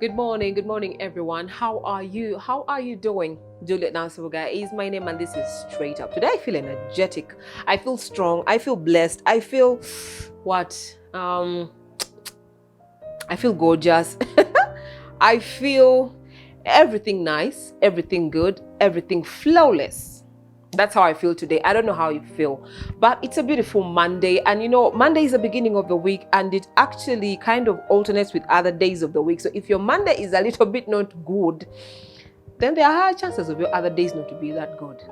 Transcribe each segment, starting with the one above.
Good morning, everyone. How are you? How are you doing? Juliet Nansuga is my name, and this is Straight Up. Today, I feel energetic. I feel strong. I feel blessed. I feel what? I feel gorgeous. I feel everything nice, everything good, everything flawless. That's how I feel today. I don't know how you feel, but it's a beautiful Monday. And Monday is the beginning of the week, and it actually kind of alternates with other days of the week. So if your Monday is a little bit not good, then there are high chances of your other days not to be that good.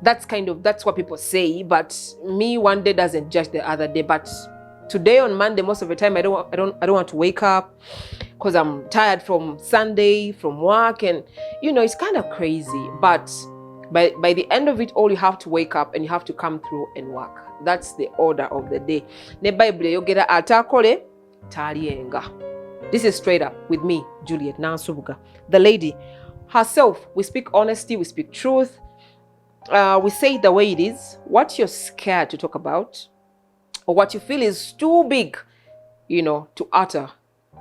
That's what people say. But me, one day doesn't judge the other day. But today on Monday, most of the time, I don't want to wake up because I'm tired from Sunday, from work, and it's kind of crazy. But by the end of it all, you have to wake up and you have to come through and work. That's the order of the day. Ne Bible yogera atakole talienga. This is Straight Up with me, Juliet Nansubuga, the lady herself. We speak honesty, we speak truth. We say it the way it is. What you're scared to talk about, or what you feel is too big, to utter,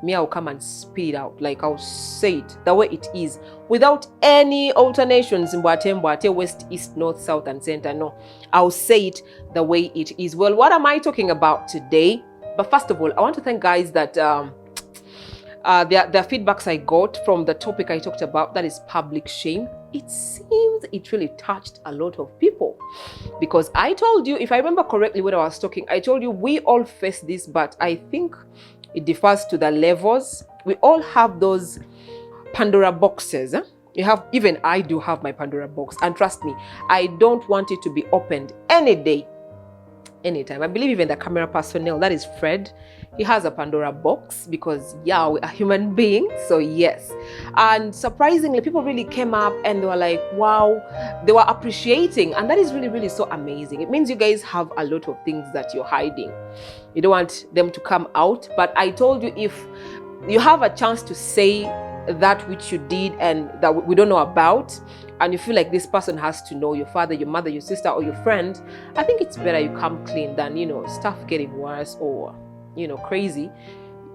me, I'll come and spit it out. Like, I'll say it the way it is, without any alternations in Mbwate, west, east, north, south, and center. No, I'll say it the way it is. Well, what am I talking about today? But first of all, I want to thank guys that the feedbacks I got from the topic I talked about, that is public shame. It seems it really touched a lot of people, because I told you, if I remember correctly when I was talking, I told you we all face this, but I think it differs to the levels. We all have those Pandora boxes. Even I do have my Pandora box, and trust me, I don't want it to be opened any day, anytime. I believe even the camera personnel, that is Fred, he has a Pandora box, because we are human beings. So yes, and surprisingly, people really came up and they were like, wow, they were appreciating, and that is really, really so amazing. It means you guys have a lot of things that you're hiding. You don't want them to come out. But I told you, if you have a chance to say that which you did and that we don't know about, and you feel like this person has to know, your father, your mother, your sister, or your friend, I think it's better you come clean than stuff getting worse or crazy,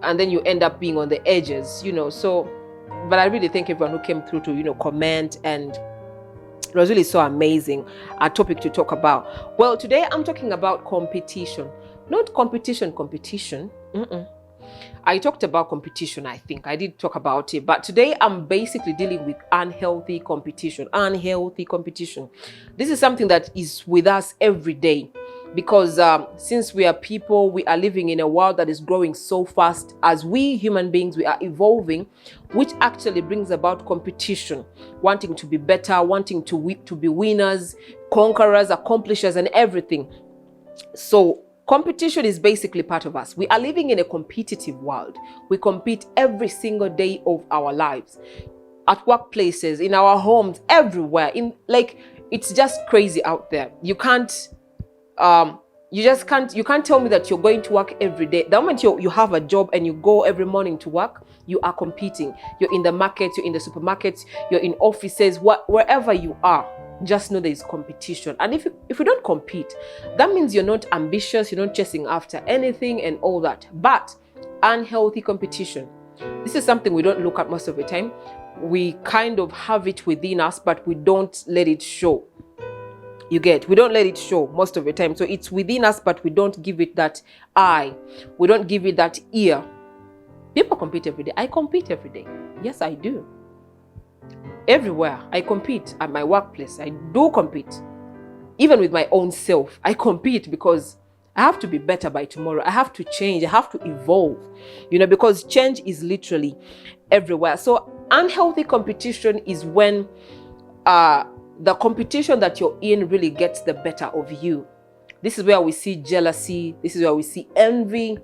and then you end up being on the edges. So, but I really thank everyone who came through to comment, and it was really so amazing, a topic to talk about. Well, today I'm talking about competition. Not competition. I talked about competition, I think. I did talk about it. But today I'm basically dealing with unhealthy competition. Unhealthy competition. This is something that is with us every day. Because since we are people, we are living in a world that is growing so fast. As we human beings, we are evolving, which actually brings about competition. Wanting to be better, wanting to be winners, conquerors, accomplishers, and everything. So competition is basically part of us. We are living in a competitive world. We compete every single day of our lives. At workplaces, in our homes, everywhere. It's just crazy out there. You can't tell me that you're going to work every day. The moment you have a job and you go every morning to work, you are competing. You're in the markets, you're in the supermarkets, you're in offices, wherever you are. Just know there is competition. And if you don't compete, that means you're not ambitious, you're not chasing after anything and all that. But unhealthy competition, this is something we don't look at most of the time. We kind of have it within us, but we don't let it show. We don't let it show most of the time. So it's within us, but we don't give it that eye. We don't give it that ear. People compete every day. I compete every day. Yes, I do. Everywhere I compete. At my workplace, I do compete. Even with my own self, I compete, because I have to be better by tomorrow. I have to change. I have to evolve, because change is literally everywhere. So unhealthy competition is when the competition that you're in really gets the better of you. This is where we see jealousy. This is where we see envy.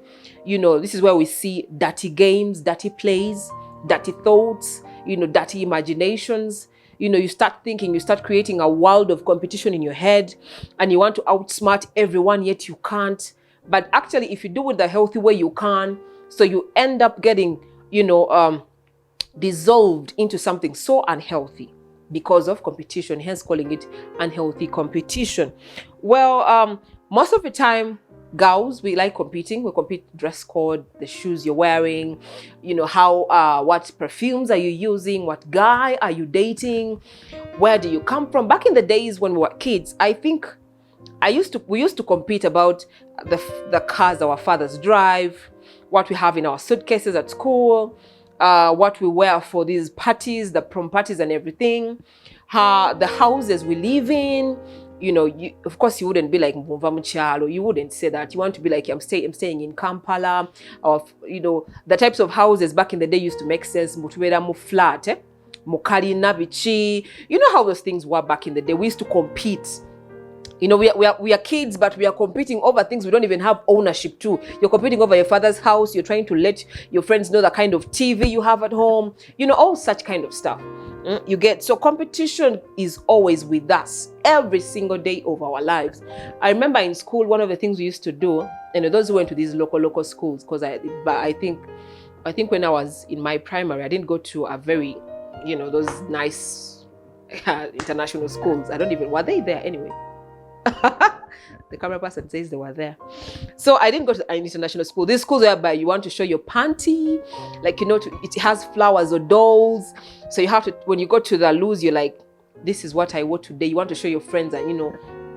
This is where we see dirty games, dirty plays, dirty thoughts, dirty imaginations. You start thinking, you start creating a world of competition in your head, and you want to outsmart everyone, yet you can't. But actually, if you do it the healthy way, you can. So you end up getting, dissolved into something so unhealthy because of competition, hence calling it unhealthy competition. Well, most of the time, girls, we like competing. We compete dress code, the shoes you're wearing, how what perfumes are you using, what guy are you dating, where do you come from. Back in the days when we were kids, I think we used to compete about the cars our fathers drive, what we have in our suitcases at school, what we wear for these parties, the prom parties and everything, the houses we live in. Of course, you wouldn't be like Mumva Muchalo. You wouldn't say that. You want to be like, I'm staying in Kampala. Or, the types of houses back in the day used to make sense. Mutuera mu flat, Mukali Nabichi. You know how those things were back in the day. We used to compete. We are kids, but we are competing over things we don't even have ownership to. You're competing over your father's house. You're trying to let your friends know the kind of TV you have at home. All such kind of stuff. You get, so competition is always with us every single day of our lives. I remember in school, one of the things we used to do, those who went to these local schools, because I think when I was in my primary, I didn't go to a very, those nice international schools. Were they there anyway? The camera person says they were there. So I didn't go to an international school. These schools whereby you want to show your panty, it has flowers or dolls. So you have to, when you go to the loos, you're like, this is what I wore today. You want to show your friends, and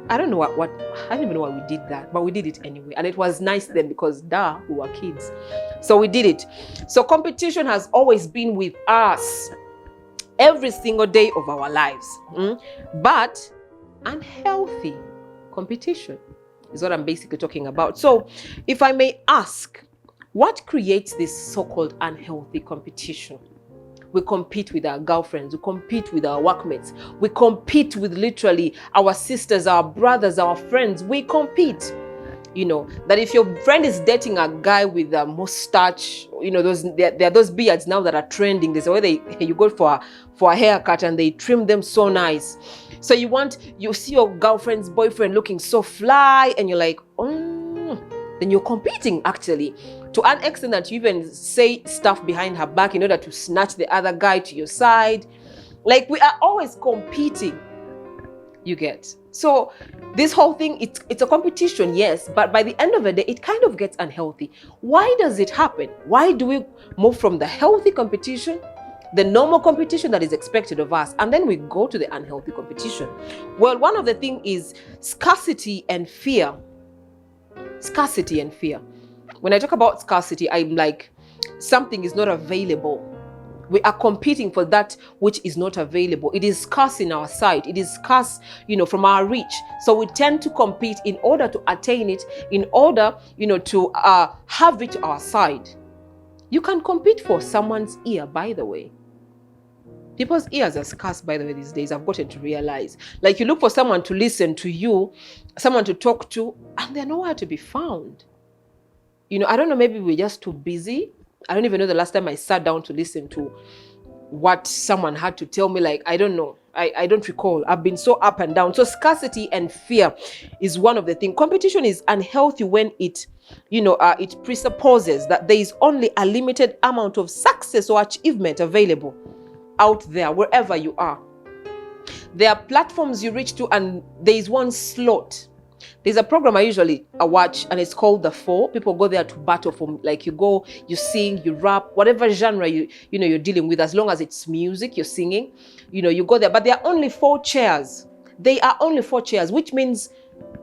I don't know what I don't even know why we did that, but we did it anyway. And it was nice then because we were kids. So we did it. So competition has always been with us every single day of our lives. But unhealthy competition is what I'm basically talking about. So if I may ask, what creates this so-called unhealthy competition? We compete with our girlfriends, we compete with our workmates, we compete with literally our sisters, our brothers, our friends. We compete. That if your friend is dating a guy with a mustache, there are those beards now that are trending. There's a way you go for a haircut and they trim them so nice. So you see your girlfriend's boyfriend looking so fly, and you're like, then you're competing actually, to an extent that you even say stuff behind her back in order to snatch the other guy to your side. Like, we are always competing. You get. So this whole thing, it's a competition, yes, but by the end of the day, it kind of gets unhealthy. Why does it happen? Why do we move from the healthy competition, the normal competition that is expected of us, and then we go to the unhealthy competition? Well, one of the things is scarcity and fear. Scarcity and fear. When I talk about scarcity, I'm like, something is not available. We are competing for that which is not available. It is scarce in our sight. It is scarce, from our reach. So we tend to compete in order to attain it, in order, to have it to our side. You can compete for someone's ear, by the way. People's ears are scarce, by the way, these days. I've gotten to realize. Like, you look for someone to listen to you, someone to talk to, and they're nowhere to be found. I don't know, maybe we're just too busy. I don't even know the last time I sat down to listen to what someone had to tell me. Like, I don't know. I don't recall. I've been so up and down. So scarcity and fear is one of the things. Competition is unhealthy when it presupposes that there is only a limited amount of success or achievement available out there, wherever you are. There are platforms you reach to, and there is one slot. There's a program I usually watch, and it's called The Four. People go there to battle for, like, you go, you sing, you rap, whatever genre you're dealing with, as long as it's music, you're singing, you go there. But there are only 4 chairs. They are only 4 chairs, which means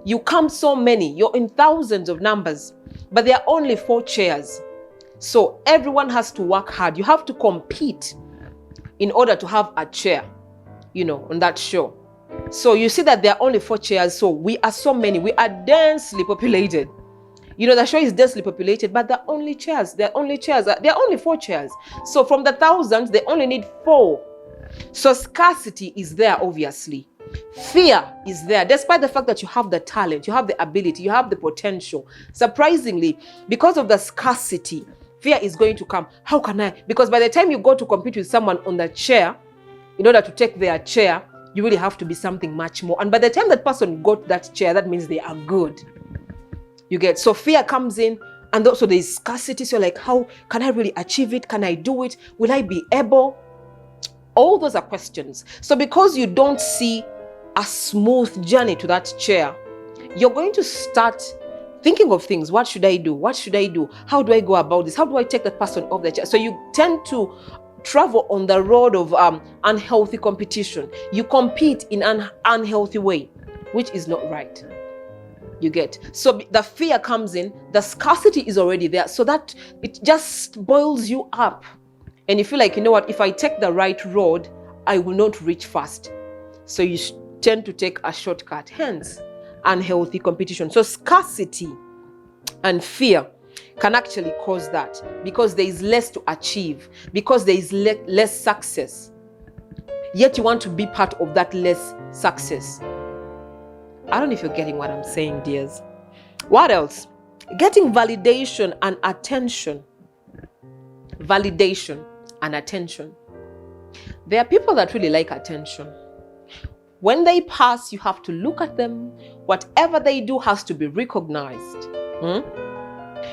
you count so many, you're in thousands of numbers, but there are only 4 chairs. So everyone has to work hard. You have to compete in order to have a chair, on that show. So you see that there are only 4 chairs. So we are so many. We are densely populated. The show is densely populated, but there are only chairs. There are only 4 chairs. So from the thousands, they only need 4. So scarcity is there, obviously. Fear is there, despite the fact that you have the talent, you have the ability, you have the potential. Surprisingly, because of the scarcity, fear is going to come. How can I? Because by the time you go to compete with someone on the chair, in order to take their chair, you really have to be something much more. And by the time that person got that chair, that means they are good. You get. So fear comes in, and also there is scarcity. So like, how can I really achieve it? Can I do it? Will I be able? All those are questions. So because you don't see a smooth journey to that chair, you're going to start thinking of things. What should I do? What should I do? How do I go about this? How do I take that person off the chair? So you tend to travel on the road of unhealthy competition. You compete in an unhealthy way, which is not right. You get? So the fear comes in, the scarcity is already there, so that it just boils you up. And you feel like, you know what, if I take the right road, I will not reach fast. So you tend to take a shortcut, hence unhealthy competition. So scarcity and fear can actually cause that, because there is less to achieve, because there is less success. Yet you want to be part of that less success. I don't know if you're getting what I'm saying, dears. What else? Getting validation and attention. Validation and attention. There are people that really like attention. When they pass, you have to look at them. Whatever they do has to be recognized.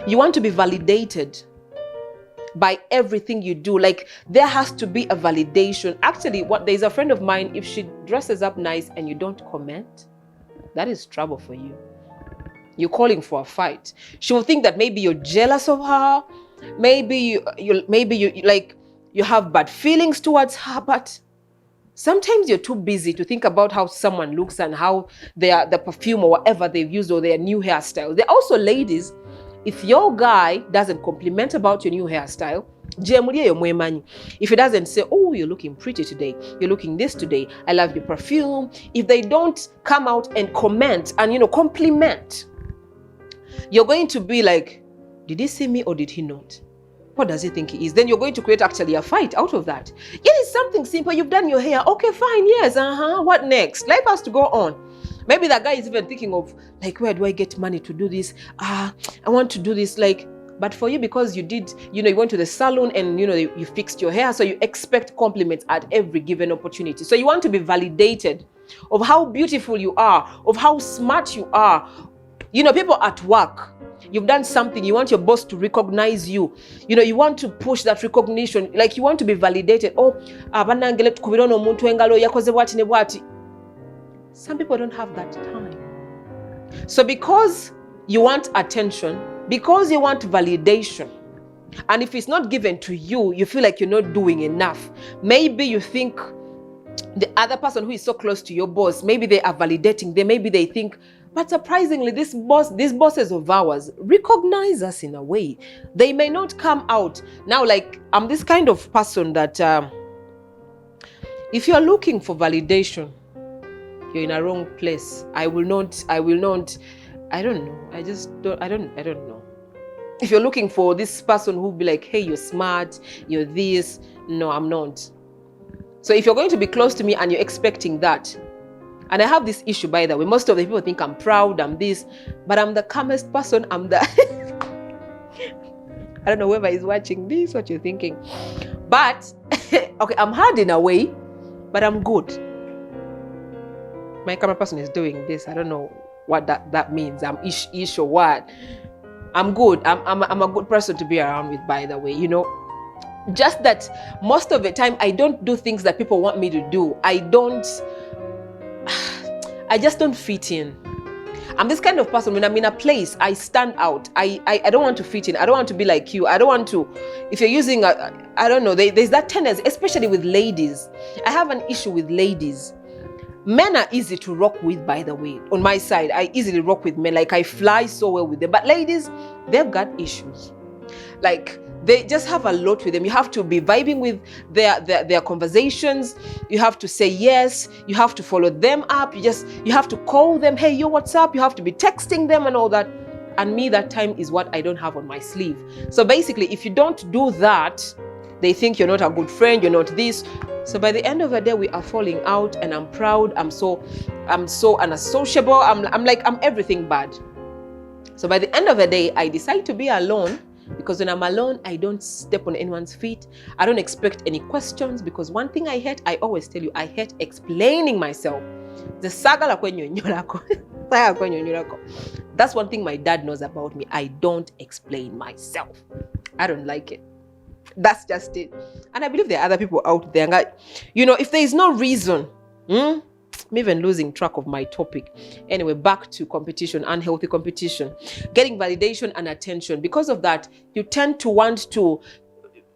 You want to be validated by everything you do. Like, there has to be a validation. Actually, there's a friend of mine, if she dresses up nice and you don't comment, that is trouble for you. You're calling for a fight. She will think that maybe you're jealous of her. Maybe you have bad feelings towards her, but sometimes you're too busy to think about how someone looks and how the perfume or whatever they've used or their new hairstyle. There are also ladies, if your guy doesn't compliment about your new hairstyle, if he doesn't say, oh, you're looking pretty today, you're looking this today, I love your perfume, if they don't come out and comment and, compliment, you're going to be like, did he see me or did he not? What does he think he is? Then you're going to create actually a fight out of that. It is something simple. You've done your hair. Okay, fine. Yes. What next? Life has to go on. Maybe that guy is even thinking of, like, where do I get money to do this? I want to do this. But for you, because you did, you went to the salon and, you fixed your hair. So you expect compliments at every given opportunity. So you want to be validated of how beautiful you are, of how smart you are. People at work, you've done something, you want your boss to recognize you. You want to push that recognition. Like, you want to be validated. Some people don't have that time. So because you want attention, because you want validation, and if it's not given to you, you feel like you're not doing enough. Maybe you think the other person who is so close to your boss, maybe they are validating them, maybe they think, but surprisingly, these bosses of ours recognize us in a way. They may not come out. Now, like, I'm this kind of person that if you're looking for validation, you're in a wrong place. I don't know. I don't know. If you're looking for this person who'll be like, hey, you're smart, you're this. No, I'm not. So if you're going to be close to me and you're expecting that, and I have this issue, by the way, most of the people think I'm proud, I'm this, but I'm the calmest person. I'm the I don't know whoever is watching this, what you're thinking. But, okay, I'm hard in a way, but I'm good. My camera person is doing this. I don't know what that means. I'm ish or what. I'm good. I'm a good person to be around with, by the way, Just that most of the time, I don't do things that people want me to do. I just don't fit in. I'm this kind of person, when I'm in a place, I stand out. I don't want to fit in. I don't want to be like you. I don't want to, if you're using, I don't know, there's that tendency, especially with ladies. I have an issue with ladies. Men are easy to rock with, by the way. On my side, I easily rock with men. Like, I fly so well with them. But ladies, they've got issues. Like, they just have a lot with them. You have to be vibing with their conversations. You have to say yes. You have to follow them up. You have to call them, hey, yo, what's up? You have to be texting them and all that. And me, that time is what I don't have on my sleeve. So basically, if you don't do that, they think you're not a good friend, you're not this. So by the end of the day, we are falling out, and I'm proud. I'm so unassociable. I'm everything bad. So by the end of the day, I decide to be alone, because when I'm alone, I don't step on anyone's feet. I don't expect any questions, because one thing I hate, I always tell you, I hate explaining myself. That's one thing my dad knows about me. I don't explain myself. I don't like it. That's just it. And I believe there are other people out there. If there is no reason, I'm even losing track of my topic. Anyway, back to competition, unhealthy competition. Getting validation and attention. Because of that, you tend to want to,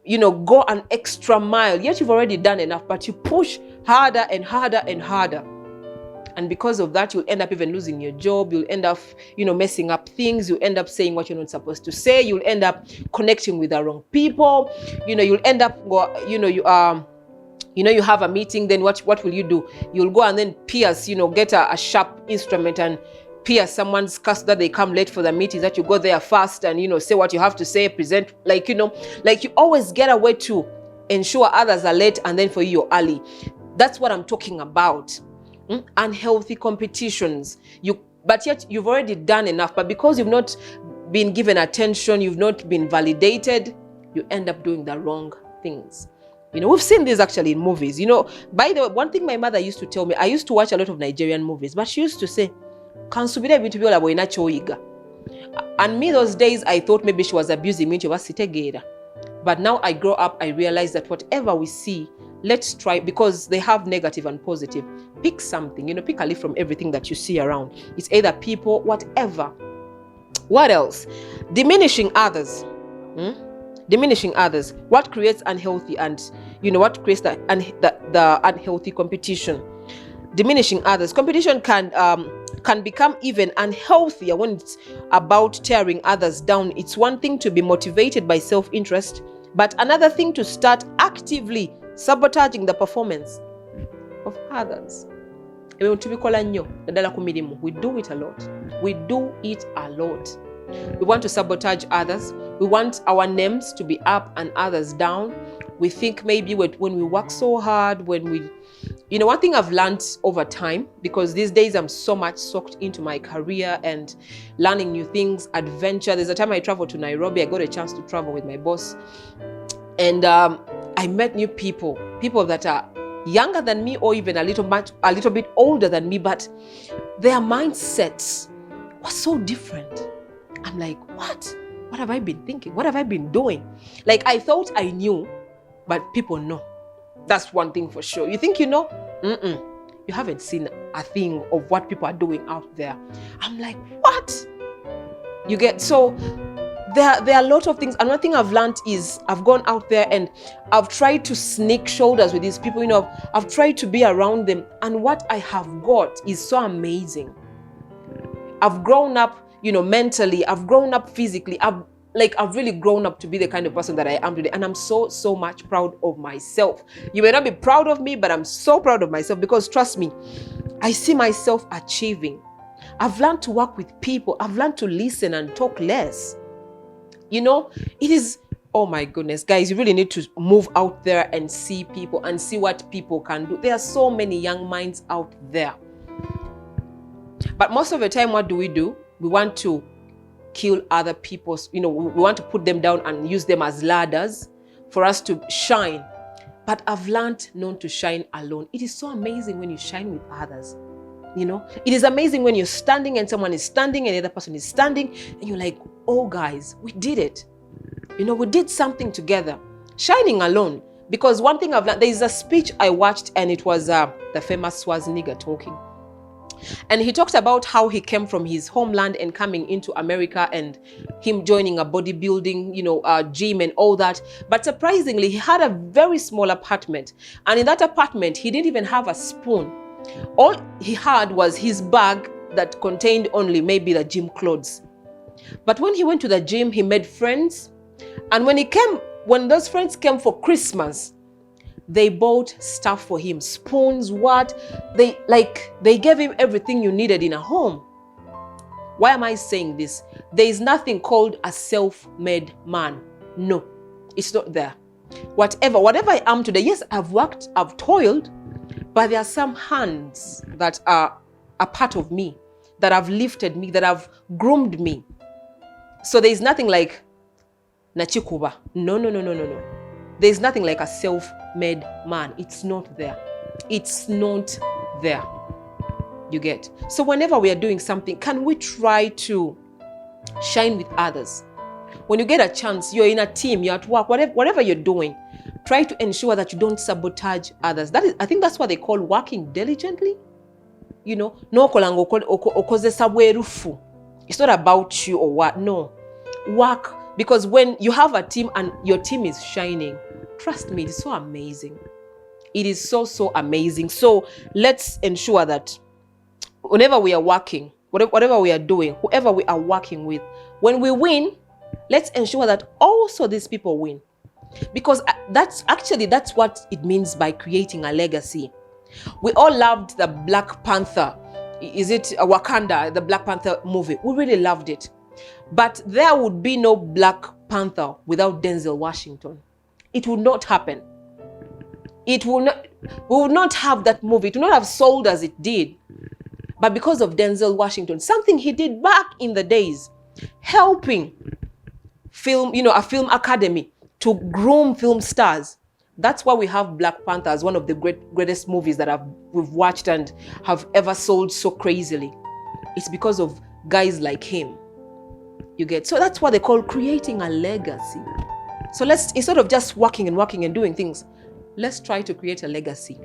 go an extra mile. Yet you've already done enough, but you push harder and harder and harder. And because of that, you'll end up even losing your job. You'll end up, messing up things. You'll end up saying what you're not supposed to say. You'll end up connecting with the wrong people. You'll end up, you have a meeting, then what will you do? You'll go and then pierce, get a sharp instrument and pierce someone's cuss that they come late for the meeting, that you go there fast and, say what you have to say, present, like you always get a way to ensure others are late and then for you, you're early. That's what I'm talking about. Unhealthy competitions. But yet you've already done enough, but because you've not been given attention, you've not been validated, you end up doing the wrong things. We've seen this actually in movies. By the way, one thing my mother used to tell me, I used to watch a lot of Nigerian movies, but she used to say, and me those days, I thought maybe she was abusing me. But now I grow up, I realize that whatever we see, let's try, because they have negative and positive. Pick something, pick a leaf from everything that you see around. It's either people, whatever. What else? Diminishing others. Diminishing others. What creates unhealthy and what creates the unhealthy competition? Diminishing others. Competition can become even unhealthier when it's about tearing others down. It's one thing to be motivated by self-interest, but another thing to start actively sabotaging the performance of others. We do it a lot. We do it a lot. We want to sabotage others. We want our names to be up and others down. We think maybe when we work so hard, when we, one thing I've learned over time, because these days I'm so much soaked into my career and learning new things, adventure. There's a time I traveled to Nairobi. I got a chance to travel with my boss. And I met new people that are younger than me or even a little bit older than me, but their mindsets were so different. I'm like, what? What have I been thinking? What have I been doing? Like, I thought I knew, but people know. That's one thing for sure. You think you know? You haven't seen a thing of what people are doing out there. I'm like, what? You get, so there are a lot of things. Another thing I've learned is I've gone out there and I've tried to sneak shoulders with these people. I've tried to be around them, and what I have got is so amazing. I've grown up, mentally. I've grown up physically. I've really grown up to be the kind of person that I am today. And I'm so much proud of myself. You may not be proud of me, but I'm so proud of myself, because trust me, I see myself achieving. I've learned to work with people. I've learned to listen and talk less. It is, oh my goodness, guys, you really need to move out there and see people and see what people can do. There are so many young minds out there. But most of the time, what do? We want to kill other people's, we want to put them down and use them as ladders for us to shine. But I've learned not to shine alone. It is so amazing when you shine with others. It is amazing when you're standing and someone is standing and the other person is standing and you're like, oh guys, we did it. We did something together. Shining alone. Because one thing I've learned, there is a speech I watched, and it was the famous Schwarzenegger talking. And he talked about how he came from his homeland and coming into America, and him joining a bodybuilding, gym and all that. But surprisingly, he had a very small apartment. And in that apartment, he didn't even have a spoon. All he had was his bag that contained only maybe the gym clothes. But when he went to the gym, he made friends. And when those friends came for Christmas, they bought stuff for him, spoons, they gave him everything you needed in a home. Why am I saying this? There is nothing called a self-made man. No, it's not there. Whatever I am today, yes, I've worked, I've toiled, but there are some hands that are a part of me, that have lifted me, that have groomed me. So there is nothing like Nachikuba. No. There is nothing like a self-made man. It's not there. It's not there. You get? So whenever we are doing something, can we try to shine with others? When you get a chance, you're in a team, you're at work, whatever you're doing, try to ensure that you don't sabotage others. I think that's what they call working diligently. no kolanga okozesa bwerufu. It's not about you or what. No, work, because when you have a team and your team is shining, trust me, it's so amazing. It is so amazing. So let's ensure that whenever we are working, whatever we are doing, whoever we are working with, when we win, let's ensure that also these people win. Because that's what it means by creating a legacy. We all loved the Black Panther. Is it Wakanda, the Black Panther movie? We really loved it. But there would be no Black Panther without Denzel Washington. It would not happen. We would not have that movie. It would not have sold as it did. But because of Denzel Washington, something he did back in the days, helping film, a film academy to groom film stars. That's why we have Black Panther as one of the greatest movies that we've watched and have ever sold so crazily. It's because of guys like him. You get? So that's what they call creating a legacy. So let's, instead of just working and doing things, let's try to create a legacy.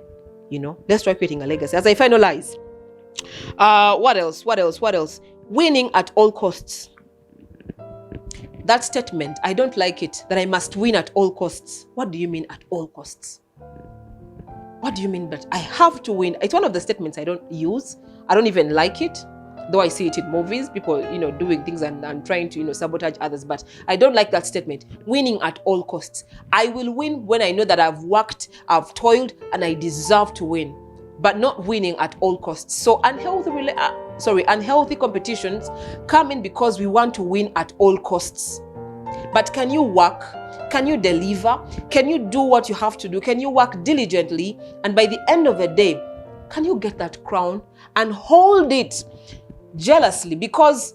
Let's try creating a legacy. As I finalize, what else? Winning at all costs. That statement, I don't like it, that I must win at all costs. What do you mean at all costs? What do you mean that I have to win? It's one of the statements I don't use. I don't even like it, though I see it in movies, people, doing things and trying to, sabotage others. But I don't like that statement, winning at all costs. I will win when I know that I've worked, I've toiled, and I deserve to win, but not winning at all costs. So unhealthy competitions come in because we want to win at all costs. But can you work? Can you deliver? Can you do what you have to do? Can you work diligently? And by the end of the day, can you get that crown and hold it jealously because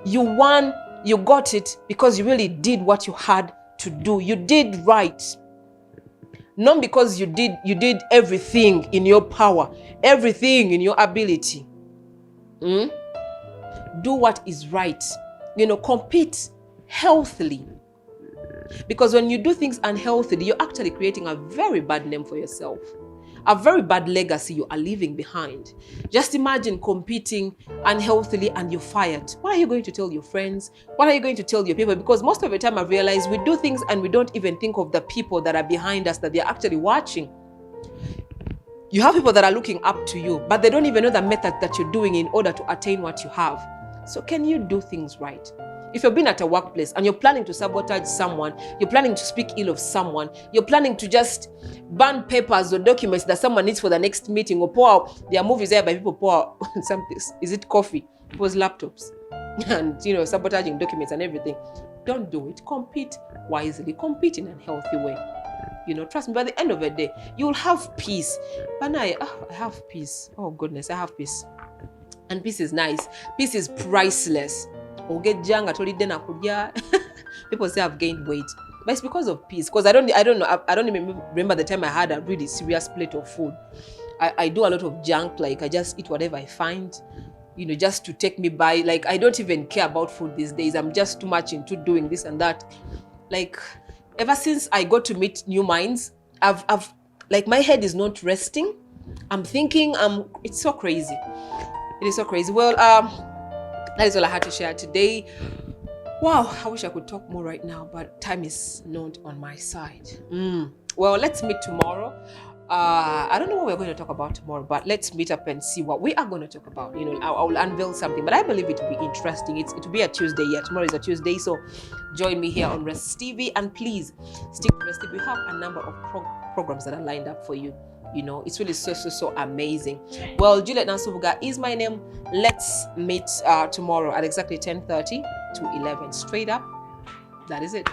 you won, you got it because you really did what you had to do. You did right. Not because you did everything in your power, everything in your ability. Do what is right. Compete healthily. Because when you do things unhealthily, you're actually creating a very bad name for yourself. A very bad legacy you are leaving behind. Just imagine competing unhealthily and you're fired. What are you going to tell your friends? What are you going to tell your people? Because most of the time I've realized we do things and we don't even think of the people that are behind us, that they're actually watching. You have people that are looking up to you, but they don't even know the method that you're doing in order to attain what you have. So can you do things right? If you've been at a workplace and you're planning to sabotage someone, you're planning to speak ill of someone, you're planning to just burn papers or documents that someone needs for the next meeting, or pour out, there are movies there by people pour out something, is it coffee, people's laptops, and sabotaging documents and everything. Don't do it. Compete wisely. Compete in a healthy way. Trust me, by the end of the day, you'll have peace. But I have peace. Oh goodness, I have peace. And peace is nice. Peace is priceless. People say I've gained weight, but it's because of peace. Because I don't know. I don't even remember the time I had a really serious plate of food. I do a lot of junk. Like I just eat whatever I find, just to take me by. Like I don't even care about food these days. I'm just too much into doing this and that. Like ever since I got to meet new minds, I've like my head is not resting. I'm thinking. It's so crazy. It is so crazy. Well, that is all I had to share today. Wow, I wish I could talk more right now, but time is not on my side. Well, let's meet tomorrow. I don't know what we're going to talk about tomorrow, but let's meet up and see what we are going to talk about. I will unveil something, but I believe it will be interesting. It will be a Tuesday. Yeah, tomorrow is a Tuesday, so join me here on Rest TV, and please stick to Rest TV. We have a number of programs that are lined up for you. It's really so amazing. Well, Juliet Nansubuga is my name. Let's meet tomorrow at exactly 10:30 to 11. Straight up. That is it.